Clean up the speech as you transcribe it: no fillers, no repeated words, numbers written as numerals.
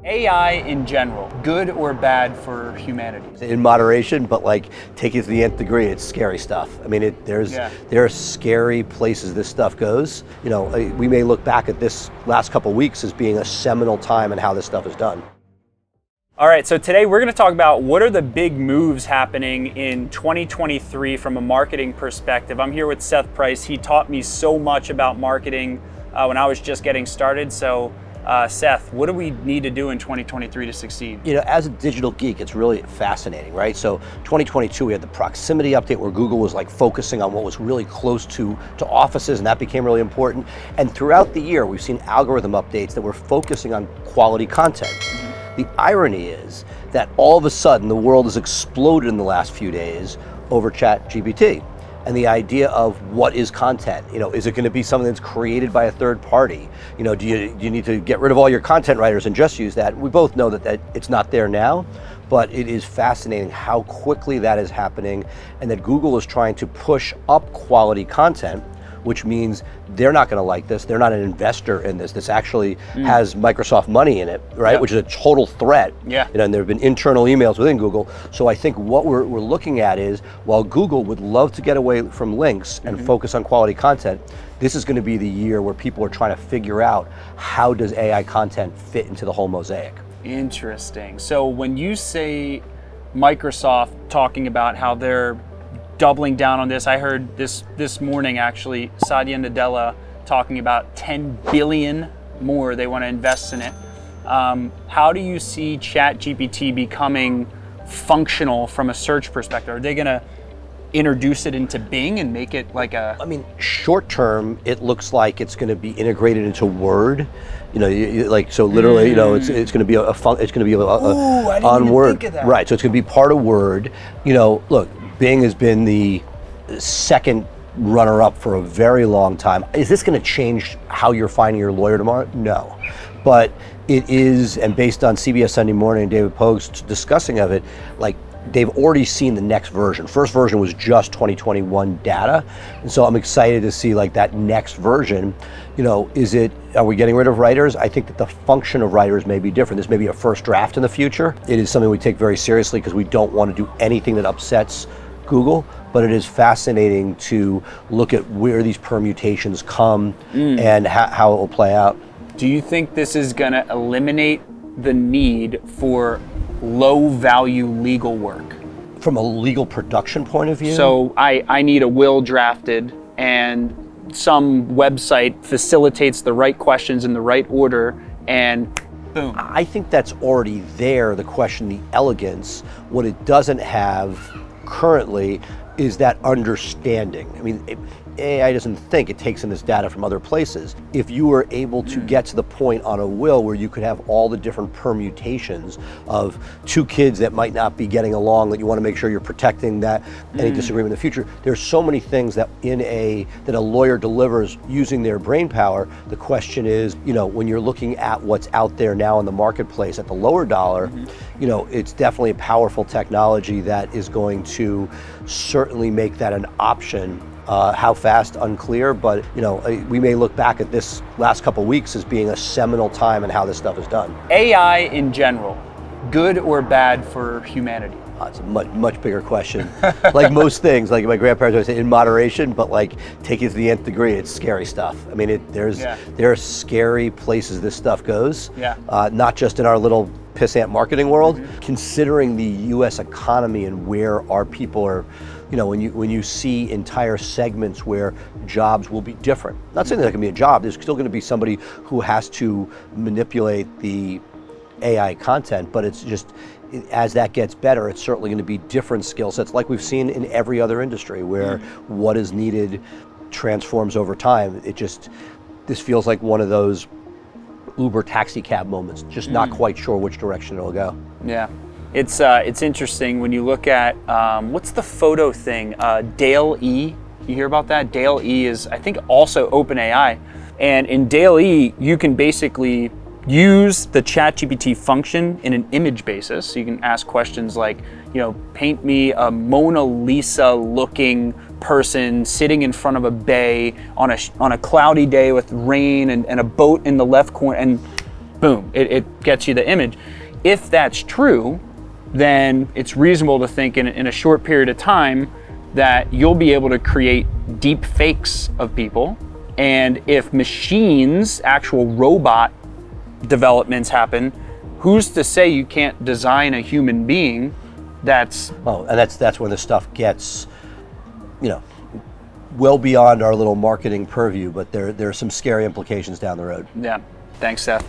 AI in general, good or bad for humanity? In moderation, but like take it to the nth degree, it's scary stuff. I mean, there are scary places this stuff goes. You know, we may look back at this last couple of weeks as being a seminal time in how this stuff is done. All right, so today we're going to talk about what are the big moves happening in 2023 from a marketing perspective. I'm here with Seth Price. He taught me so much about marketing when I was just getting started. So Seth, what do we need to do in 2023 to succeed? You know, as a digital geek, it's really fascinating, right? So 2022, we had the proximity update where Google was like focusing on what was really close to offices, and that became really important. And throughout the year, we've seen algorithm updates that were focusing on quality content. The irony is that all of a sudden, the world has exploded in the last few days over ChatGPT. And the idea of what is content, you know, is it going to be something that's created by a third party? You know, do you need to get rid of all your content writers and just use that? We both know that it's not there now, but it is fascinating how quickly that is happening, and that Google is trying to push up quality content, which means they're not going to like this. They're not an investor in this. This actually has Microsoft money in it, right? Yep. Which is a total threat. Yeah. You know, and there have been internal emails within Google. So I think what we're looking at is, while Google would love to get away from links and focus on quality content, this is going to be the year where people are trying to figure out, how does AI content fit into the whole mosaic? Interesting. So when you say Microsoft talking about how they're doubling down on this, I heard this morning actually, Satya Nadella talking about 10 billion more they want to invest in it. How do you see ChatGPT becoming functional from a search perspective? Are they going to introduce it into Bing and make it like a... I mean, short term, it looks like it's going to be integrated into Word. You know, like, so literally, you know, it's going to be it's going to be on Word, think of that. Right? So it's going to be part of Word. You know, look, Bing has been the second runner-up for a very long time. Is this going to change how you're finding your lawyer tomorrow? No. But it is, and based on CBS Sunday Morning and David Post's discussing of it, like, they've already seen the next version. First version was just 2021 data. And so I'm excited to see like that next version. You know, are we getting rid of writers? I think that the function of writers may be different. This may be a first draft in the future. It is something we take very seriously because we don't want to do anything that upsets Google, but it is fascinating to look at where these permutations come and how it will play out. Do you think this is going to eliminate the need for low value legal work? From a legal production point of view? So I need a will drafted, and some website facilitates the right questions in the right order, and boom. I think that's already there. The question, the elegance, what it doesn't have currently is that understanding. I mean, AI doesn't think, it takes in this data from other places. If you were able to get to the point on a will where you could have all the different permutations of two kids that might not be getting along, that you want to make sure you're protecting that any disagreement in the future. There's so many things that that a lawyer delivers using their brain power. The question is, you know, when you're looking at what's out there now in the marketplace at the lower dollar, you know, it's definitely a powerful technology that is going to certainly make that an option. How fast, unclear, but you know, we may look back at this last couple of weeks as being a seminal time in how this stuff is done. AI in general, good or bad for humanity? It's a much bigger question. Like most things, like my grandparents always say, in moderation, but like take it to the nth degree, it's scary stuff. I mean, there are scary places this stuff goes. Yeah. Not just in our little pissant marketing world. Considering the U.S. economy and where our people are. You know, when you see entire segments where jobs will be different. Not saying that can be a job, there's still going to be somebody who has to manipulate the AI content, but it's just, as that gets better, it's certainly going to be different skill sets like we've seen in every other industry where what is needed transforms over time. This feels like one of those Uber taxi cab moments, just not quite sure which direction it'll go. Yeah. It's interesting when you look at, what's the photo thing? DALL-E, you hear about that? DALL-E is, I think, also OpenAI. And in DALL-E, you can basically use the ChatGPT function in an image basis. So you can ask questions like, you know, paint me a Mona Lisa looking person sitting in front of a bay on a cloudy day with rain and a boat in the left corner. And boom, it gets you the image. If that's true, then it's reasonable to think in a short period of time that you'll be able to create deep fakes of people. And if machines, actual robot developments happen, who's to say you can't design a human being that's... Oh, and that's when the stuff gets, well beyond our little marketing purview, but there are some scary implications down the road. Yeah. Thanks, Seth.